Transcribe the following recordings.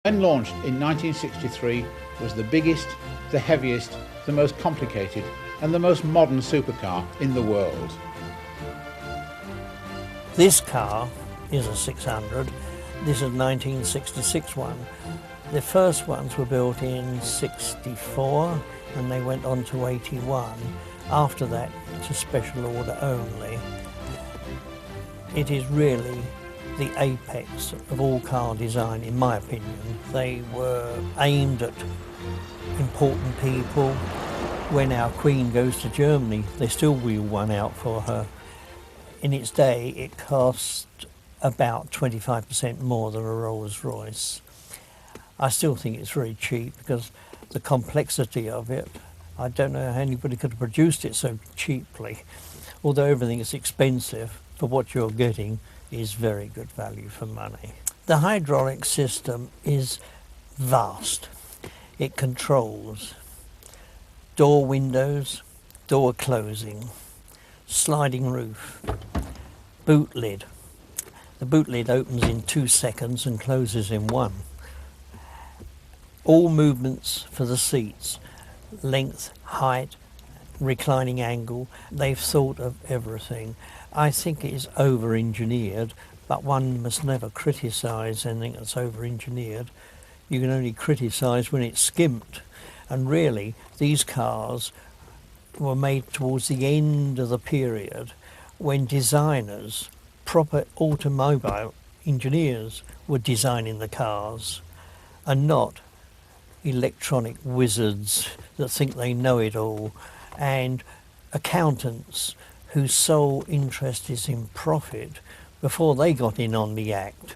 When launched in 1963, was the biggest, the heaviest, the most complicated and the most modern supercar in the world. This car is a 600. This is a 1966 one. The first ones were built in 64 and they went on to 81. After that, to special order only. It is really the apex of all car design, in my opinion. They were aimed at important people. When our Queen goes to Germany, they still wheel one out for her. In its day, it cost about 25% more than a Rolls-Royce. I still think it's very cheap because the complexity of it, I don't know how anybody could have produced it so cheaply. Although everything is expensive, for what you're getting is very good value for money. The hydraulic system is vast. It controls door windows, door closing, sliding roof, boot lid. The boot lid opens in 2 seconds and closes in 1. All movements for the seats, length, height, reclining angle, they've thought of everything. I think it is over-engineered, but one must never criticise anything that's over-engineered. You can only criticise when it's skimped. And really, these cars were made towards the end of the period when designers, proper automobile engineers, were designing the cars and not electronic wizards that think they know it all, and accountants whose sole interest is in profit. Before they got in on the act,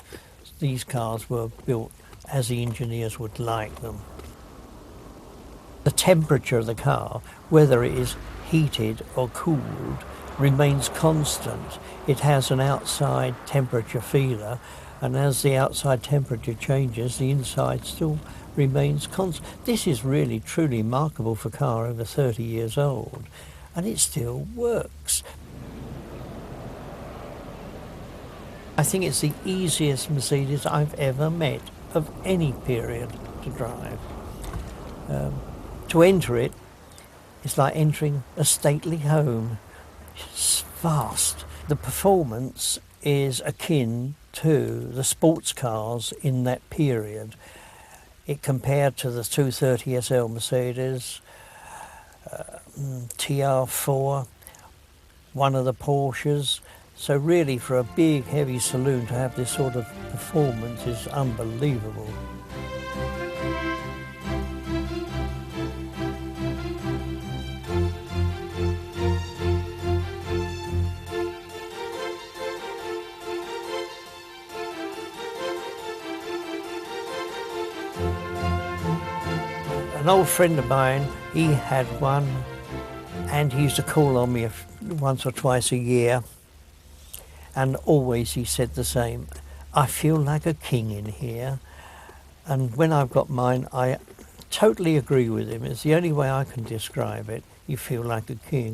these cars were built as the engineers would like them. The temperature of the car, whether it is heated or cooled, remains constant. It has an outside temperature feeler, and as the outside temperature changes, the inside still remains constant. This is really truly remarkable for a car over 30 years old, and it still works. I think it's the easiest Mercedes I've ever met of any period to drive. To enter it, it's like entering a stately home. It's vast. The performance is akin to the sports cars in that period. It compared to the 230 SL Mercedes, TR4, one of the Porsches. So really, for a big heavy saloon to have this sort of performance is unbelievable. An old friend of mine, he had one, and he used to call on me once or twice a year, and always he said the same: I feel like a king in here. And when I've got mine, I totally agree with him. It's the only way I can describe it. You feel like a king.